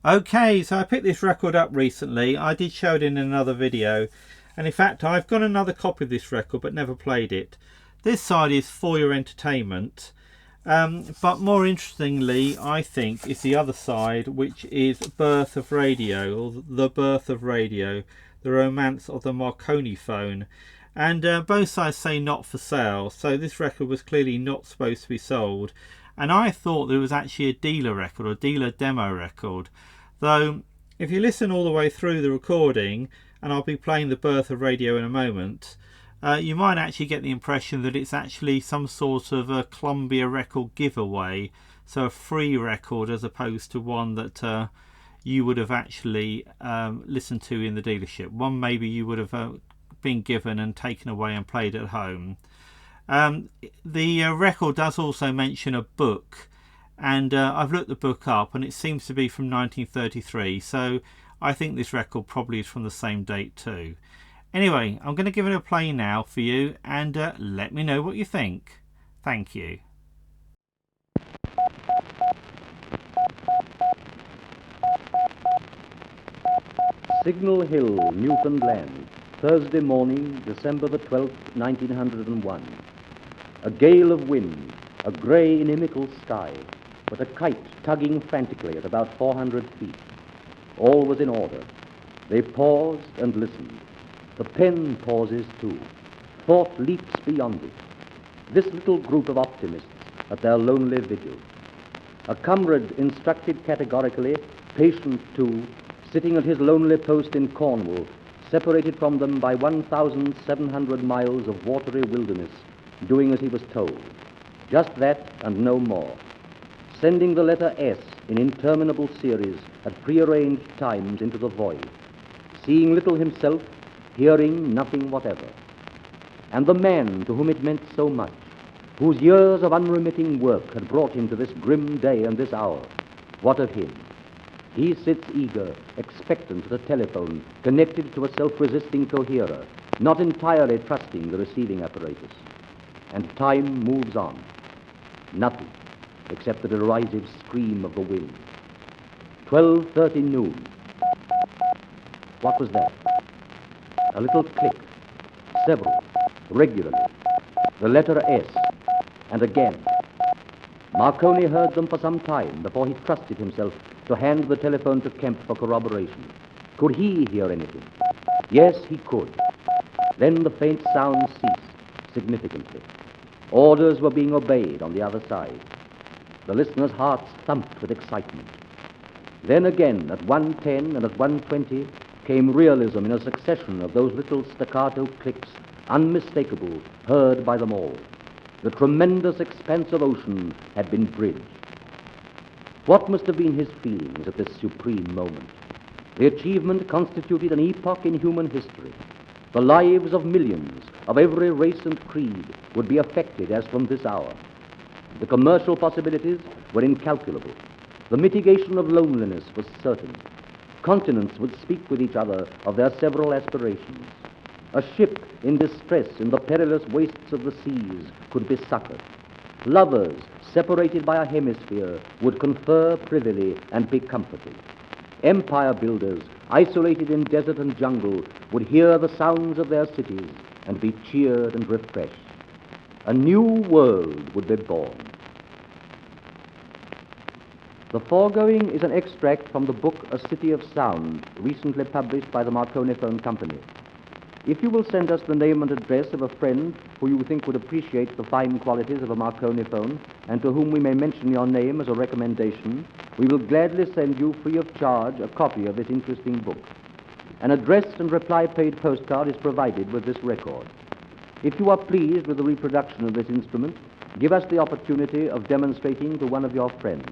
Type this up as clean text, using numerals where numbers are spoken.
Okay, so I picked this record up recently. I did show it in another video, and in fact I've got another copy of this record but never played it. This side is for your entertainment, but more interestingly I think is the other side, which is Birth of Radio, or The Birth of Radio, the romance of the Marconiphone. And both sides say not for sale, so this record was clearly not supposed to be sold. And I thought there was actually a dealer record, or dealer demo record. Though, if you listen all the way through the recording, and I'll be playing The Birth of Radio in a moment, you might actually get the impression that it's actually some sort of a Columbia record giveaway, so a free record as opposed to one that you would have actually listened to in the dealership. One maybe you would have been given and taken away and played at home. The record does also mention a book, and I've looked the book up and it seems to be from 1933, so I think this record probably is from the same date too. Anyway, I'm going to give it a play now for you, and let me know what you think. Thank you. Signal Hill, Newfoundland, Thursday morning, December the 12th, 1901. A gale of wind, a grey inimical sky, but a kite tugging frantically at about 400 feet. All was in order. They paused and listened. The pen pauses too. Thought leaps beyond it. This little group of optimists at their lonely vigil. A comrade instructed categorically, patient too, sitting at his lonely post in Cornwall, separated from them by 1,700 miles of watery wilderness, doing as he was told. Just that and no more. Sending the letter S in interminable series at prearranged times into the void. Seeing little himself, hearing nothing whatever. And the man to whom it meant so much, whose years of unremitting work had brought him to this grim day and this hour, what of him? He sits eager, expectant at a telephone, connected to a self-resisting coherer, not entirely trusting the receiving apparatus. And time moves on. Nothing, except the derisive scream of the wind. 12:30 noon. What was that? A little click. Several, regularly. The letter S. And again. Marconi heard them for some time before he trusted himself to hand the telephone to Kemp for corroboration. Could he hear anything? Yes, he could. Then the faint sound ceased, significantly. Orders were being obeyed on the other side. The listeners' hearts thumped with excitement. Then again, at 1:10 and at 1:20, came realism in a succession of those little staccato clicks, unmistakable, heard by them all. The tremendous expanse of ocean had been bridged. What must have been his feelings at this supreme moment? The achievement constituted an epoch in human history. The lives of millions, of every race and creed, would be affected as from this hour. The commercial possibilities were incalculable. The mitigation of loneliness was certain. Continents would speak with each other of their several aspirations. A ship in distress in the perilous wastes of the seas could be succored. Lovers, separated by a hemisphere, would confer privily and be comforted. Empire builders, isolated in desert and jungle, would hear the sounds of their cities and be cheered and refreshed. A new world would be born. The foregoing is an extract from the book A City of Sound, recently published by the Marconiphone Company. If you will send us the name and address of a friend who you think would appreciate the fine qualities of a Marconiphone, and to whom we may mention your name as a recommendation, we will gladly send you free of charge a copy of this interesting book. An addressed and reply-paid postcard is provided with this record. If you are pleased with the reproduction of this instrument, give us the opportunity of demonstrating to one of your friends.